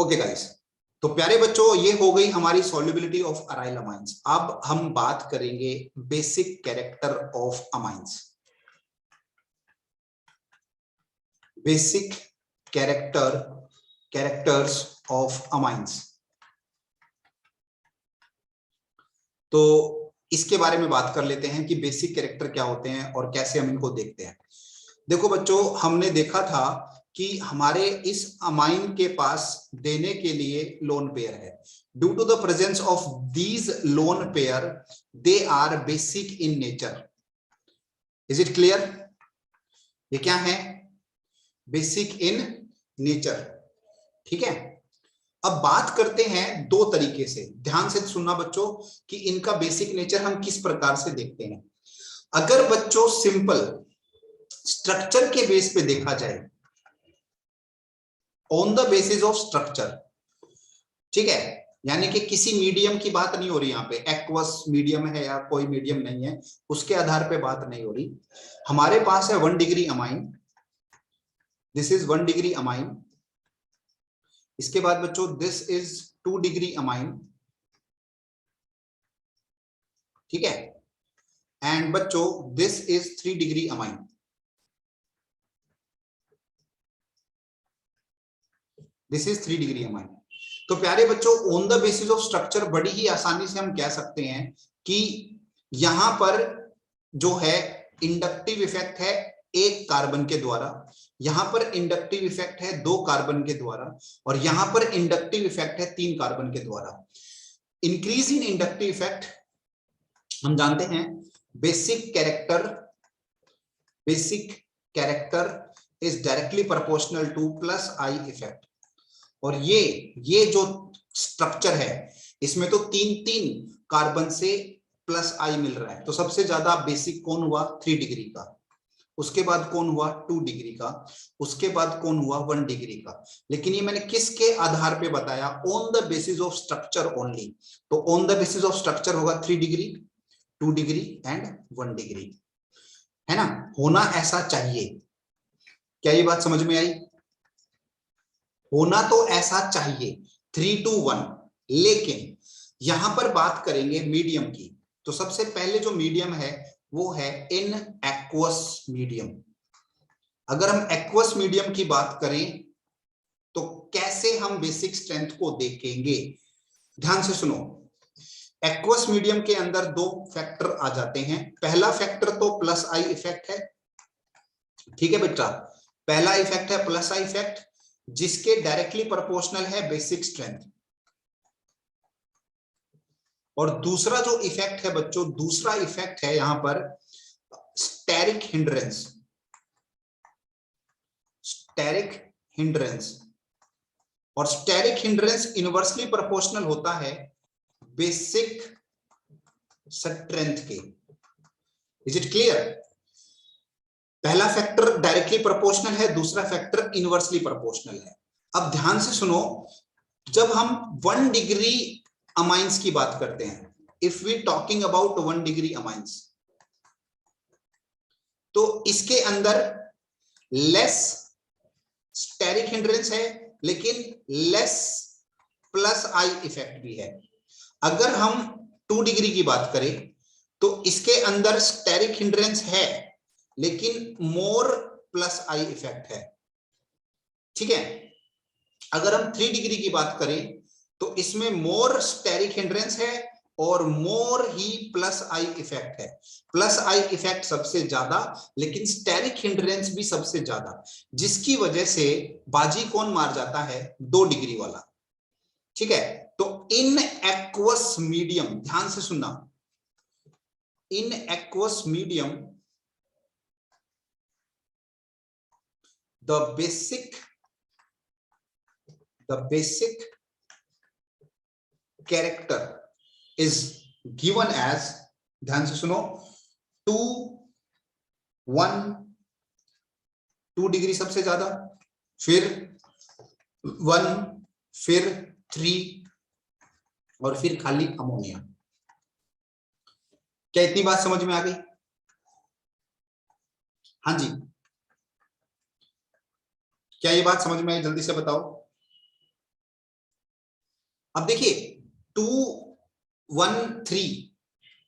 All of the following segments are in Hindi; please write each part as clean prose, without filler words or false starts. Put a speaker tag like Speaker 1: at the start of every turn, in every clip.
Speaker 1: ओके गाइस, तो प्यारे बच्चों ये हो गई हमारी सॉल्युबिलिटी ऑफ अराइल अमाइंस। अब हम बात करेंगे basic character of amines. Basic characters of amines. तो इसके बारे में बात कर लेते हैं कि बेसिक कैरेक्टर क्या होते हैं और कैसे हम इनको देखते हैं। देखो बच्चों, हमने देखा था कि हमारे इस अमाइन के पास देने के लिए लोन पेयर है। Due to the presence of these lone pair they are basic in nature. Is it clear? ये क्या है? Basic in nature. ठीक है, अब बात करते हैं दो तरीके से। ध्यान से सुनना बच्चों कि इनका बेसिक नेचर हम किस प्रकार से देखते हैं। अगर बच्चों सिंपल स्ट्रक्चर के बेस पे देखा जाए, on the basis of structure, ठीक है, यानी कि किसी मीडियम की बात नहीं हो रही यहां पे, एक्वस मीडियम है या कोई मीडियम नहीं है उसके आधार पे बात नहीं हो रही। हमारे पास है 1 degree amine, this is 1 degree amine. इसके बाद बच्चों दिस इज 2 डिग्री अमाइन, ठीक है, एंड बच्चों this is 3 degree amine. This is 3 degree amine. तो प्यारे बच्चों, on the basis of structure बड़ी ही आसानी से हम कह सकते हैं कि यहां पर जो है इंडक्टिव इफेक्ट है 1 कार्बन के द्वारा, यहां पर इंडक्टिव इफेक्ट है 2 कार्बन के द्वारा, और यहां पर इंडक्टिव इफेक्ट है 3 कार्बन के द्वारा। इंक्रीज इन इंडक्टिव इफेक्ट हम जानते हैं basic character is directly proportional two plus I effect. और ये जो स्ट्रक्चर है इसमें तो 3 कार्बन से प्लस आई मिल रहा है। तो सबसे ज्यादा बेसिक कौन हुआ? 3 डिग्री का, उसके बाद कौन हुआ? 2 डिग्री का, उसके बाद कौन हुआ? 1 डिग्री का। लेकिन ये मैंने किसके आधार पे बताया? On the basis of structure only. तो on the basis of structure होगा 3 डिग्री, 2 डिग्री एंड 1 डिग्री, है ना? होना ऐसा चाहिए। क्या ये बात समझ में आई? होना तो ऐसा चाहिए 3 to 1। लेकिन यहां पर बात करेंगे मीडियम की। तो सबसे पहले जो मीडियम है वो है इन एक्वस मीडियम। अगर हम एक्वस मीडियम की बात करें तो कैसे हम बेसिक स्ट्रेंथ को देखेंगे? ध्यान से सुनो, एक्वस मीडियम के अंदर 2 फैक्टर आ जाते हैं। पहला फैक्टर तो प्लस आई इफेक्ट है, ठीक है बेटा, पहला इफेक्ट है प्लस आई इफेक्ट, जिसके डायरेक्टली प्रोपोर्शनल है बेसिक स्ट्रेंथ। और दूसरा जो इफेक्ट है बच्चों, दूसरा इफेक्ट है यहां पर स्टेरिक हिंड्रेंस। स्टेरिक हिंड्रेंस, और स्टेरिक हिंड्रेंस इनवर्सली प्रोपोर्शनल होता है बेसिक स्ट्रेंथ के। Is it clear? पहला फैक्टर डायरेक्टली प्रोपोर्शनल है, दूसरा फैक्टर इनवर्सली प्रोपोर्शनल है। अब ध्यान से सुनो, जब हम 1 डिग्री अमाइंस की बात करते हैं, if we talking about 1 degree amines, तो इसके अंदर लेस स्टेरिक हिंड्रेंस है लेकिन लेस प्लस आई इफेक्ट भी है। अगर हम 2 डिग्री की बात करें तो इसके अंदर स्टेरिक हिंड्रेंस है लेकिन मोर प्लस आई इफेक्ट है, ठीक है। अगर हम 3 डिग्री की बात करें तो इसमें मोर स्टेरिक हिंड्रेंस है और मोर ही प्लस आई इफेक्ट है। प्लस आई इफेक्ट सबसे ज्यादा लेकिन स्टेरिक हिंड्रेंस भी सबसे ज्यादा, जिसकी वजह से बाजी कौन मार जाता है? 2 डिग्री वाला, ठीक है। तो इन एक्वस मीडियम, ध्यान से सुनना, in aqueous medium the basic character is given as, ध्यान से सुनो, 2 1 2 डिग्री सबसे ज्यादा, फिर 1, फिर 3 और फिर खाली अमोनिया। क्या इतनी बात समझ में आ गई? हाँ जी, क्या ये बात समझ में आई? जल्दी से बताओ। अब देखिए 213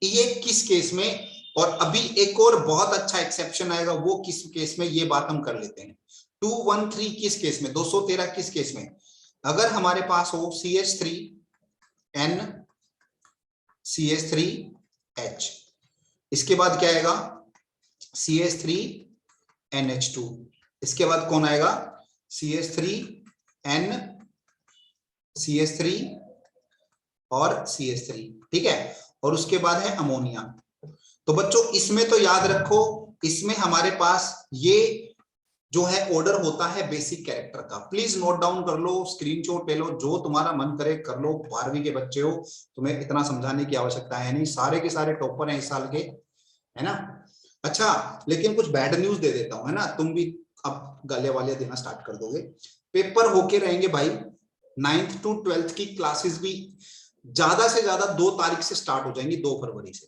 Speaker 1: ये किस केस में, और अभी एक और बहुत अच्छा एक्सेप्शन आएगा, वो किस केस में, ये बात हम कर लेते हैं। 213 किस केस में, 213 किस केस में, अगर हमारे पास हो CH3N CH3H, इसके बाद क्या आएगा CH3NH2, इसके बाद कौन आएगा CH3N CH3 और CH3, ठीक है, और उसके बाद है अमोनिया। तो बच्चों इसमें तो याद रखो, इसमें हमारे पास ये जो है ऑर्डर होता है बेसिक कैरेक्टर का, प्लीज नोट डाउन कर लो, स्क्रीनशॉट ले लो, जो तुम्हारा मन करे कर लो, 12वीं के बच्चे हो, तुम्हें इतना समझाने की आवश्यकता है नहीं, सारे के सारे टॉपर हैं इस साल के, है ना। अच्छा लेकिन कुछ बैड न्यूज दे देता हूं, है ना, तुम भी अब गाले वाले देना स्टार्ट कर दोगे, पेपर होके रहेंगे भाई, 9th to 12th की क्लासेस भी ज्यादा से ज्यादा 2 तारीख से स्टार्ट हो जाएंगी, 2 फरवरी से।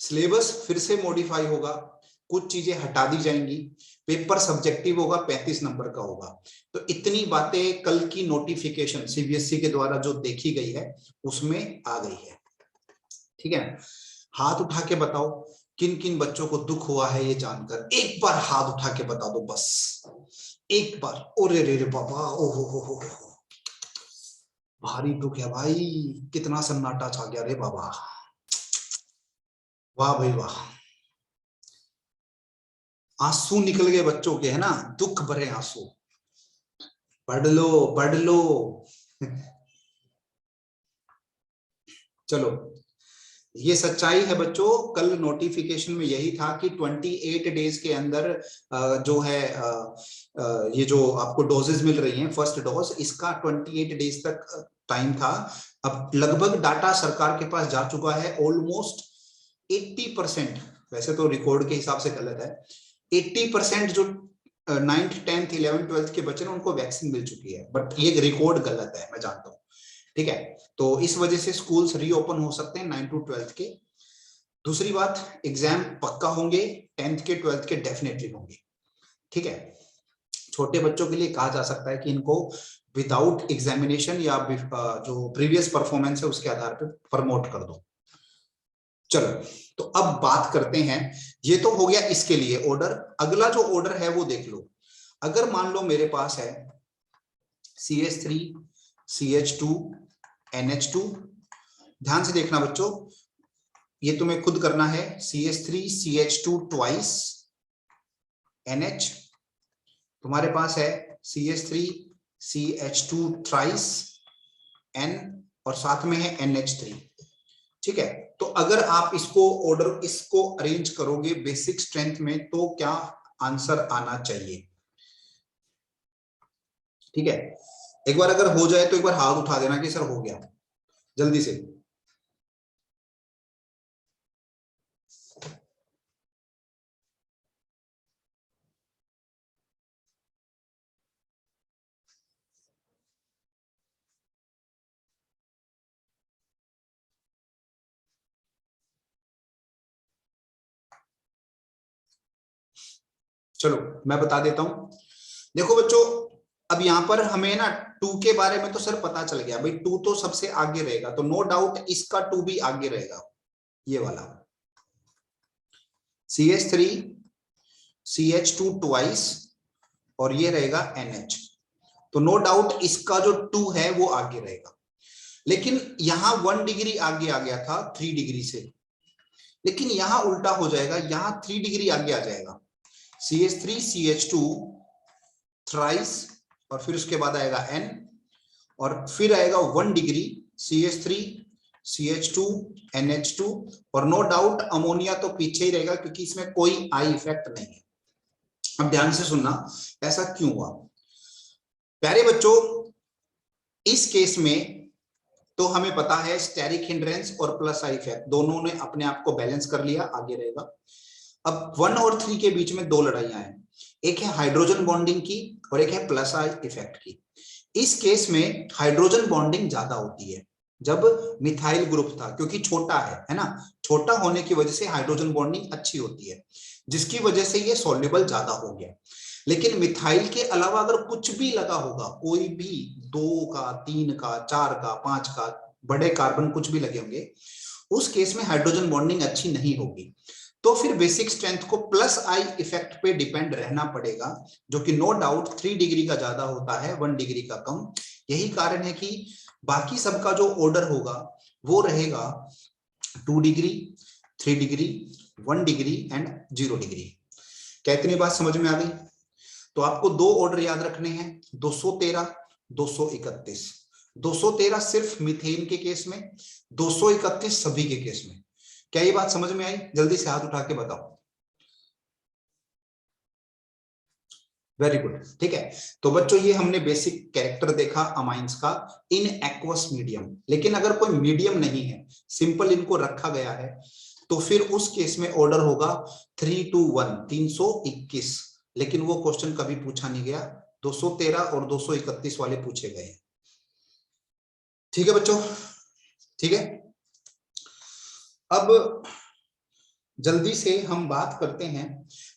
Speaker 1: सिलेबस फिर से मॉडिफाई होगा, कुछ चीजें हटा दी जाएंगी, पेपर सब्जेक्टिव होगा, 35 नंबर का होगा। तो इतनी बातें कल की नोटिफिकेशन सीबीएसई के द्वारा जो देखी गई है उसमें आ गई है, ठीक है। हाथ उठा के बताओ किन किन बच्चों को दुख हुआ है ये जानकर, एक बार हाथ उठा के बता दो बस, एक बार। ओरे रे रे बाबा, ओहो हो, भारी दुख है भाई, कितना सन्नाटा छा गया रे बाबा, वाह भाई वाह, आंसू निकल गए बच्चों के, है ना, दुख भरे आंसू, पढ़ लो पढ़ लो। चलो ये सच्चाई है बच्चों, कल नोटिफिकेशन में यही था कि 28 डेज के अंदर जो है ये जो आपको डोजेस मिल रही हैं, फर्स्ट डोज इसका 28 डेज तक टाइम था। अब लगभग डाटा सरकार के पास जा चुका है, ऑलमोस्ट 80%, वैसे तो रिकॉर्ड के हिसाब से गलत है, 80% जो 9th 10th 11th 12th के बच्चे हैं उनको वैक्सीन मिल चुकी है, बट ये रिकॉर्ड गलत है, मैं जानता हूँ, ठीक है। तो इस वजह से स्कूल्स रीओपन हो सकते हैं 9 to 12th के। दूसरी बात, एग्जाम पक्का होंगे, 10th के 12th के डेफिनेटली होंगे, ठीक है। छोटे बच्चों के लिए कहा जा सकता है कि इनको विदाउट एग्जामिनेशन या जो प्रीवियस परफॉर्मेंस है उसके आधार पर प्रमोट कर दो। चलो तो अब बात करते हैं, ये तो हो गया इसके लिए ऑर्डर, अगला जो ऑर्डर है वो देख लो। अगर मान लो मेरे पास है CH3 CH2 NH2, ध्यान से देखना बच्चों, ये तुम्हें खुद करना है, CH3 CH2 ट्वाइस NH, तुम्हारे पास है CH3 CH2 थ्राइस N, और साथ में है NH3, ठीक है। तो अगर आप इसको ऑर्डर इसको अरेंज करोगे बेसिक स्ट्रेंथ में तो क्या आंसर आना चाहिए, ठीक है। एक बार अगर हो जाए तो एक बार हाथ उठा देना कि सर हो गया, जल्दी से। चलो मैं बता देता हूं, देखो बच्चों, अब यहां पर हमें ना 2 के बारे में तो सर पता चल गया भाई, 2 तो सबसे आगे रहेगा, तो नो डाउट इसका 2 भी आगे रहेगा, ये वाला CH3 CH2 ट्वाइस, और ये रहेगा NH, तो नो डाउट इसका जो 2 है वो आगे रहेगा। लेकिन यहां 1 डिग्री आगे आ गया था 3 डिग्री से, लेकिन यहां उल्टा हो जाएगा, यहां 3 डिग्री आगे आ जाएगा, CH3 CH2 थ्राइस, और फिर उसके बाद आएगा N, और फिर आएगा 1 डिग्री CH3 CH2 NH2, और नो डाउट अमोनिया तो पीछे ही रहेगा क्योंकि इसमें कोई आई इफेक्ट नहीं है। अब ध्यान से सुनना, ऐसा क्यों हुआ प्यारे बच्चों, इस केस में तो हमें पता है स्टेरिक हिंड्रेंस और प्लस आई इफेक्ट दोनों ने अपने आप को बैलेंस कर लिया, आगे रहेगा। अब 1 और 3 के बीच में 2 लड़ाइयां हैं, एक है हाइड्रोजन बॉन्डिंग की और एक है प्लस आई इफेक्ट की। इस केस में हाइड्रोजन बॉन्डिंग ज्यादा होती है जब मिथाइल ग्रुप था, क्योंकि छोटा है ना, छोटा होने की वजह से हाइड्रोजन बॉन्डिंग अच्छी होती है, जिसकी वजह से ये सॉल्युबल ज्यादा हो गया। लेकिन मिथाइल के अलावा अगर कुछ भी लगा होगा, कोई भी 2 का, 3 का, 4 का, 5 का, बड़े कार्बन कुछ भी लगे होंगे, उस केस में हाइड्रोजन बॉन्डिंग अच्छी नहीं होगी। तो फिर बेसिक स्ट्रेंथ को प्लस आई इफेक्ट पे डिपेंड रहना पड़ेगा, जो कि नो डाउट 3 डिग्री का ज्यादा होता है, 1 डिग्री का कम। यही कारण है कि बाकी सबका जो ऑर्डर होगा वो रहेगा 2 degree, 3 degree, 1 degree and 0 degree. क्या इतनी बात समझ में आ गई? तो आपको 2 ऑर्डर याद रखने हैं, 213, 231। 213 सिर्फ मीथेन के केस में, 231 सभी के केस में। क्या ये बात समझ में आई? जल्दी से हाथ उठा के बताओ। वेरी गुड, ठीक है। तो बच्चों ये हमने बेसिक कैरेक्टर देखा अमाइंस का इन एक्वस मीडियम। लेकिन अगर कोई मीडियम नहीं है, सिंपल इनको रखा गया है, तो फिर उस केस में ऑर्डर होगा 3 to 1, 321। लेकिन वो क्वेश्चन कभी पूछा नहीं गया, 213 और 231 वाले पूछे गए। ठीक है बच्चों, ठीक है। अब जल्दी से हम बात करते हैं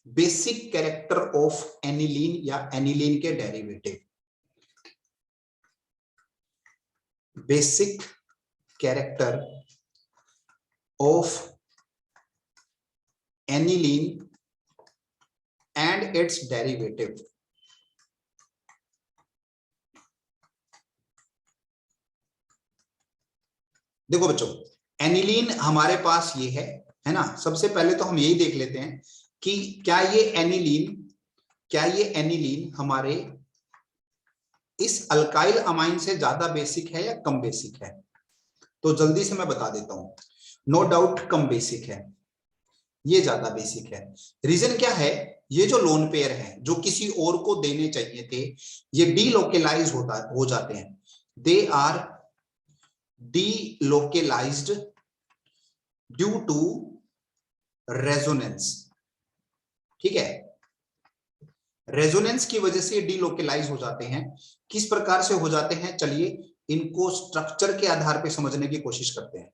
Speaker 1: बेसिक कैरेक्टर ऑफ एनिलीन या एनिलीन के derivative. Basic character of aniline and it's derivative. देखो बच्चों, एनिलीन हमारे पास ये है ना। सबसे पहले तो हम यही देख लेते हैं कि क्या ये एनिलीन हमारे इस अल्काइल अमाइन से ज्यादा बेसिक है या कम बेसिक है। तो जल्दी से मैं बता देता हूं, नो डाउट कम बेसिक है, ये ज्यादा बेसिक है। रीजन क्या है? ये जो लोन पेयर है जो किसी और को देने चाहिए थे, ये डीलोकेलाइज हो जाते हैं। They are delocalized due to resonance। ठीक है, रेजोनेंस की वजह से डीलोकेलाइज हो जाते हैं। किस प्रकार से हो जाते हैं, चलिए इनको स्ट्रक्चर के आधार पे समझने की कोशिश करते हैं।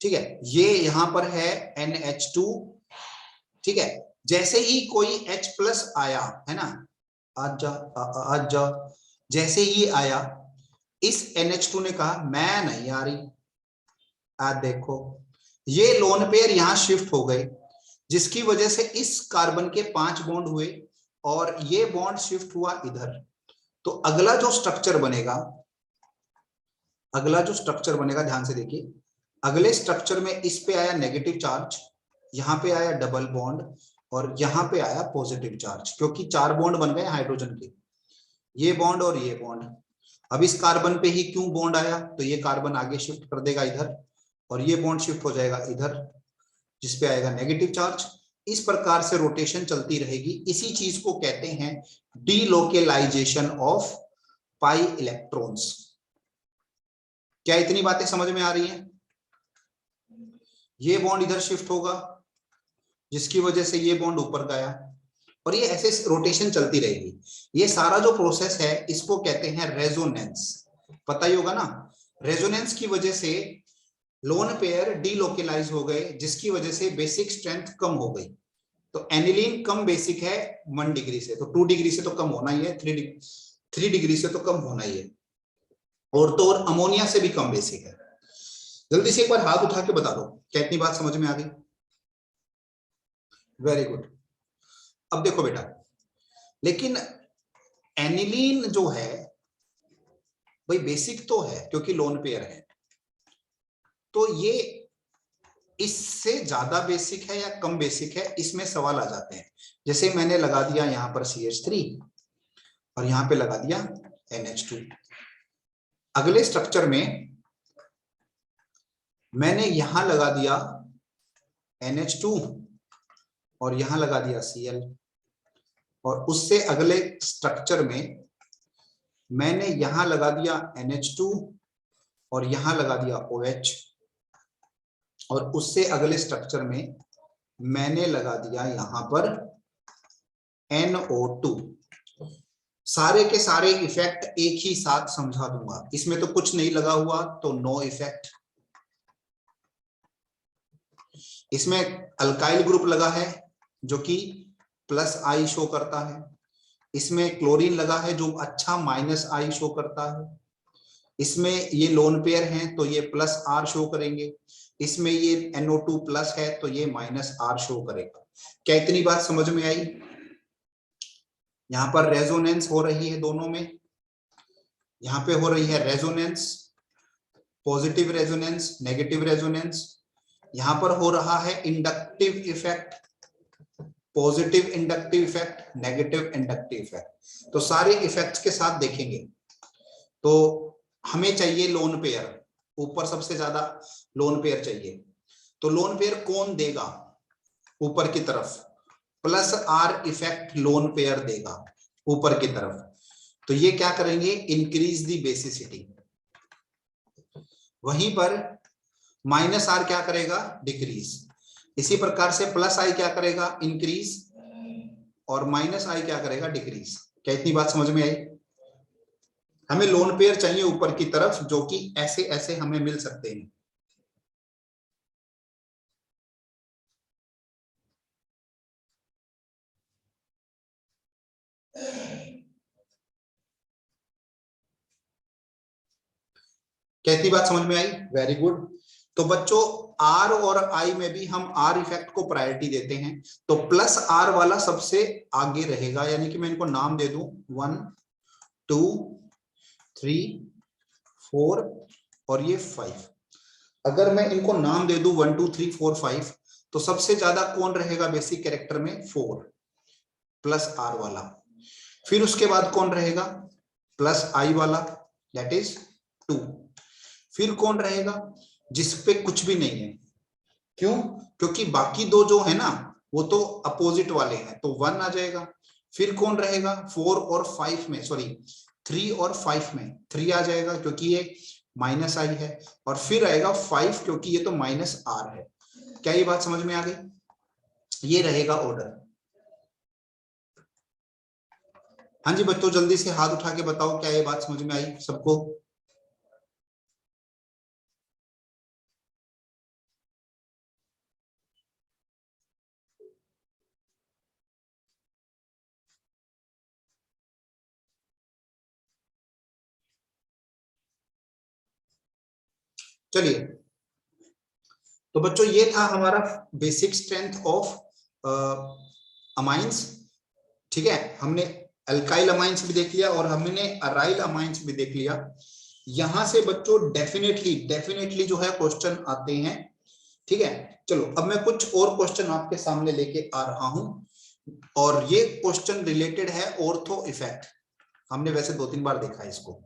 Speaker 1: ठीक है, ये यहां पर है NH2। ठीक है, जैसे ही कोई H+ आया है ना, आजा, जैसे ही आया, इस NH2 ने कहा मैं नहीं आ रही। देखो ये लोन पेयर यहां शिफ्ट हो गए, जिसकी वजह से इस कार्बन के 5 बॉन्ड हुए और ये बॉन्ड शिफ्ट हुआ इधर। तो अगला जो स्ट्रक्चर बनेगा, ध्यान से देखिए, अगले स्ट्रक्चर में इस पे आया नेगेटिव चार्ज, यहां पे आया डबल बॉन्ड और यहां पे आया पॉजिटिव चार्ज, क्योंकि 4 बॉन्ड बन गए हाइड्रोजन के, ये बॉन्ड और ये बॉन्ड। अब इस कार्बन पे ही क्यों बॉन्ड आया, तो ये कार्बन आगे शिफ्ट कर देगा इधर और ये बॉन्ड शिफ्ट हो जाएगा इधर, जिसपे आएगा नेगेटिव चार्ज। इस प्रकार से रोटेशन चलती रहेगी। इसी चीज को कहते हैं डीलोकेलाइजेशन ऑफ पाई इलेक्ट्रॉन्स। क्या इतनी बातें समझ में आ रही हैं? ये बॉन्ड इधर शिफ्ट होगा, जिसकी वजह से ये बॉन्ड ऊपर गया और ये ऐसे रोटेशन चलती रहेगी। ये सारा जो प्रोसेस है इसको कहते हैं रेजोनेंस। पता ही होगा ना, रेजोनेंस की वजह से लोन पेयर डीलोकेलाइज हो गए, जिसकी वजह से बेसिक स्ट्रेंथ कम हो गई। तो एनिलीन कम बेसिक है 1 डिग्री से, तो 2 डिग्री से तो कम होना ही है, 3 डिग्री से तो कम होना ही है, और तो और अमोनिया से भी कम बेसिक है। जल्दी से एक बार हाथ उठा के बता दो, क्या इतनी बात समझ में आ गई? Very good. अब देखो बेटा, लेकिन एनिलीन जो है भाई बेसिक तो है क्योंकि लोन पेयर है, तो ये इससे ज्यादा बेसिक है या कम बेसिक है, इसमें सवाल आ जाते हैं। जैसे मैंने लगा दिया यहां पर CH3 और यहां पे लगा दिया NH2। अगले स्ट्रक्चर में मैंने यहां लगा दिया NH2 और यहां लगा दिया Cl, और उससे अगले स्ट्रक्चर में मैंने यहां लगा दिया NH2 और यहां लगा दिया OH, और उससे अगले स्ट्रक्चर में मैंने लगा दिया यहां पर NO2। सारे के सारे इफेक्ट एक ही साथ समझा दूंगा, इसमें तो कुछ नहीं लगा हुआ तो नो इफेक्ट। इसमें अल्काइल ग्रुप लगा है जो कि प्लस आई शो करता है, इसमें क्लोरीन लगा है जो अच्छा माइनस आई शो करता है, इसमें ये लोन पेयर हैं तो ये प्लस आर शो करेंगे, इसमें ये NO2 प्लस है तो ये माइनस आर शो करेगा। क्या इतनी बात समझ में आई? यहां पर रेजोनेंस हो रही है दोनों में, यहां पे हो रही है resonance, positive resonance, negative resonance, यहां पर हो रहा है inductive effect, positive inductive effect, negative inductive effect. तो सारे इफेक्ट्स के साथ देखेंगे। तो हमें चाहिए लोन पेयर, ऊपर सबसे ज्यादा लोन पेयर चाहिए। तो लोन पेयर कौन देगा? ऊपर की तरफ plus are effect lone pair देगा ऊपर की तरफ। तो ये क्या करेंगे? Increase the basicity. वहीं पर माइनस आर क्या करेगा? डिक्रीज। इसी प्रकार से प्लस आई क्या करेगा? इंक्रीज, और माइनस आई क्या करेगा? डिक्रीज। क्या इतनी बात समझ में आई? हमें लोन पेयर चाहिए ऊपर की तरफ जो कि ऐसे ऐसे हमें मिल सकते हैं। क्या इतनी बात समझ में आई? Very good. तो बच्चों आर और आई में भी हम आर इफेक्ट को प्रायोरिटी देते हैं, तो प्लस आर वाला सबसे आगे रहेगा, यानी कि मैं इनको नाम दे दूं 1 2 3 4 और ये 5। अगर मैं इनको नाम दे दूं 1 2 3 4 5, तो सबसे ज्यादा कौन रहेगा बेसिक कैरेक्टर में? 4 प्लस आर वाला। फिर उसके बाद कौन रहेगा? प्लस आई वाला, दैट इज 2। फिर कौन रहेगा? जिसपे कुछ भी नहीं है। क्यों? क्योंकि बाकी दो जो है ना वो तो अपोजिट वाले हैं, तो 1 आ जाएगा। फिर कौन रहेगा? 4 और 5 में, सॉरी 3 और 5 में 3 आ जाएगा क्योंकि ये माइनस आई है, और फिर आएगा 5 क्योंकि ये तो माइनस आर है। क्या ये बात समझ में आ गई? ये रहेगा ऑर्डर। हाँ जी बच्चों, जल्दी से हाथ उठा के बताओ क्या ये बात समझ में आई सबको? चलिए, तो बच्चों ये था हमारा बेसिक स्ट्रेंथ ऑफ अमाइंस। ठीक है, हमने अल्काइल अमाइंस भी देख लिया और हमने अराइल अमाइंस भी देख लिया। यहां से बच्चों डेफिनेटली जो है क्वेश्चन आते हैं। ठीक है, चलो अब मैं कुछ और क्वेश्चन आपके सामने लेके आ रहा हूं, और ये क्वेश्चन रिलेटेड है ऑर्थो इफेक्ट। हमने वैसे 2-3 बार देखा है इसको,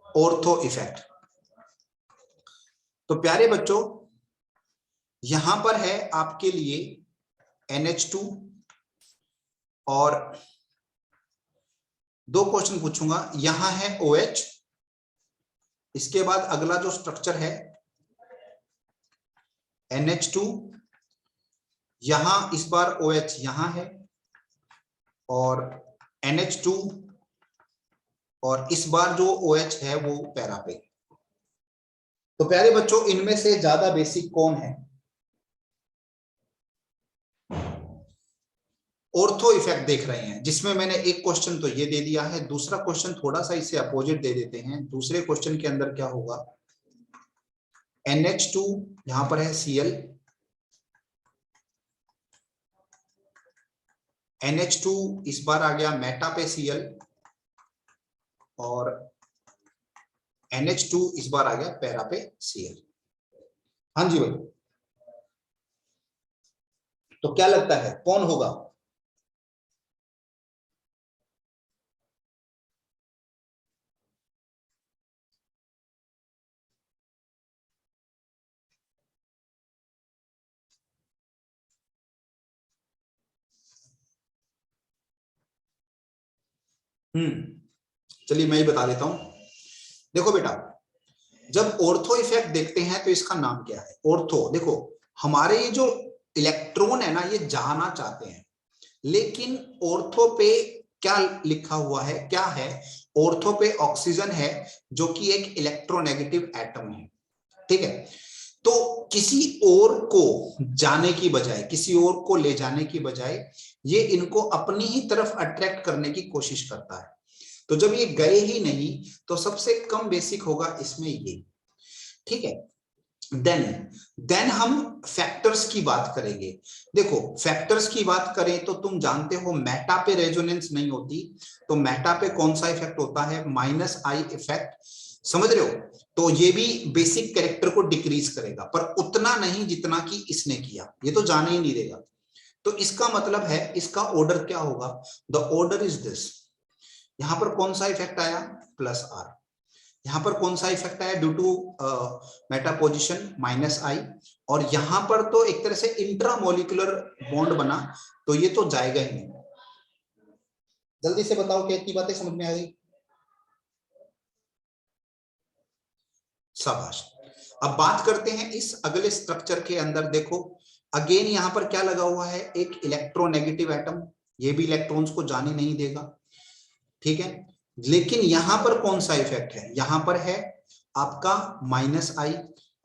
Speaker 1: ऑर्थो इफेक्ट। तो प्यारे बच्चों यहां पर है आपके लिए NH2, और 2 क्वेश्चन पूछूंगा। यहां है OH, इसके बाद अगला जो स्ट्रक्चर है NH2, यहां इस बार OH यहां है, और NH2, और इस बार जो OH है वो पैरा पे। तो प्यारे बच्चों इनमें से ज्यादा बेसिक कौन है? ऑर्थो इफेक्ट देख रहे हैं, जिसमें मैंने एक क्वेश्चन तो ये दे दिया है, दूसरा क्वेश्चन थोड़ा सा इससे अपोजिट दे देते हैं। दूसरे क्वेश्चन के अंदर क्या होगा? NH2 यहां पर है Cl, NH2 इस बार आ गया मेटा पे Cl, और NH2 इस बार आ गया पैरा पे Cl। हाँ जी भाई, तो क्या लगता है कौन होगा? चलिए मैं ही बता देता हूं। देखो बेटा, जब ऑर्थो इफेक्ट देखते हैं तो इसका नाम क्या है? ऑर्थो। देखो हमारे ये जो इलेक्ट्रॉन है ना ये जाना चाहते हैं, लेकिन ऑर्थो पे क्या लिखा हुआ है? क्या है? ऑर्थो पे ऑक्सीजन है जो कि एक इलेक्ट्रोनेगेटिव एटम है। ठीक है, तो किसी और को जाने की बजाय, किसी और को ले जाने की बजाय ये इनको अपनी ही तरफ अट्रैक्ट करने की कोशिश करता है। तो जब ये गए ही नहीं तो सबसे कम बेसिक होगा इसमें ये, ठीक है। देन हम फैक्टर्स की बात करेंगे। देखो फैक्टर्स की बात करें तो तुम जानते हो मेटा पे रेजोनेंस नहीं होती, तो मेटा पे कौन सा इफेक्ट होता है, माइनस आई इफेक्ट, समझ रहे हो। तो ये भी बेसिक कैरेक्टर को डिक्रीज करेगा, पर उतना नहीं जितना कि इसने किया, ये तो जाने ही नहीं देगा। तो इसका मतलब है इसका ऑर्डर क्या होगा, द ऑर्डर इज दिस। यहां पर कौन सा इफेक्ट आया, प्लस आर। यहां पर कौन सा इफेक्ट आया, due to meta position, minus I. और यहां पर तो एक तरह से इंट्रामोलिकुलर बॉन्ड बना, तो ये तो जाएगा ही नहीं। जल्दी से बताओ क्या इतनी बातें समझ में आ गई, शाबाश। अब बात करते हैं इस अगले स्ट्रक्चर के अंदर। देखो अगेन यहां पर क्या लगा हुआ है, एक इलेक्ट्रोनेगेटिव एटम, ये भी इलेक्ट्रॉन्स को जाने नहीं देगा, ठीक है। लेकिन यहां पर कौन सा इफेक्ट है, यहां पर है आपका माइनस आई,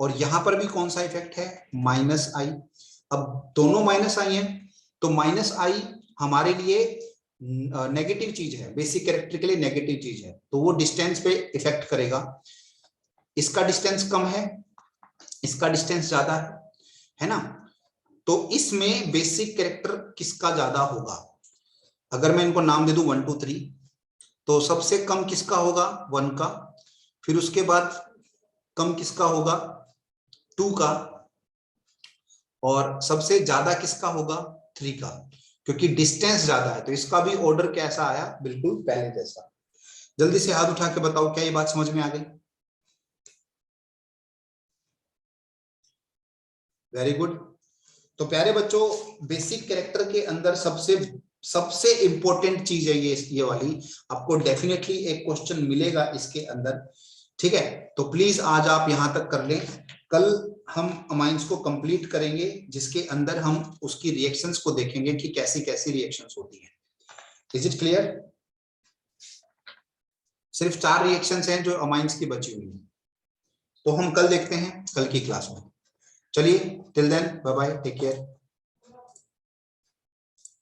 Speaker 1: और यहां पर भी कौन सा इफेक्ट है, माइनस आई। अब दोनों माइनस आई है, तो माइनस आई हमारे लिए नेगेटिव चीज है, बेसिक कैरेक्टर के लिए नेगेटिव चीज है, तो वो डिस्टेंस पे इफेक्ट करेगा। इसका डिस्टेंस कम है, इसका डिस्टेंस ज्यादा है ना। तो इसमें बेसिक कैरेक्टर किसका ज्यादा होगा, अगर मैं इनको नाम दे दूं 1 2 3, तो सबसे कम किसका होगा, 1 का, फिर उसके बाद कम किसका होगा, 2 का, और सबसे ज्यादा किसका होगा, 3 का, क्योंकि डिस्टेंस ज्यादा है। तो इसका भी ऑर्डर कैसा आया, बिल्कुल पहले जैसा। जल्दी से हाथ उठा के बताओ क्या ये बात समझ में आ गई, वेरी गुड। तो प्यारे बच्चों बेसिक कैरेक्टर के अंदर सबसे सबसे इंपॉर्टेंट चीज है ये वाली, आपको डेफिनेटली एक क्वेश्चन मिलेगा इसके अंदर, ठीक है। तो प्लीज आज आप यहां तक कर लें, कल हम अमाइंस को कंप्लीट करेंगे, जिसके अंदर हम उसकी रिएक्शंस को देखेंगे कि कैसी कैसी रिएक्शंस होती हैं। इज इट क्लियर, सिर्फ 4 रिएक्शंस हैं जो अमाइंस की बची हुई हैं, तो हम कल देखते हैं कल की क्लास में। चलिए till then bye bye, take care.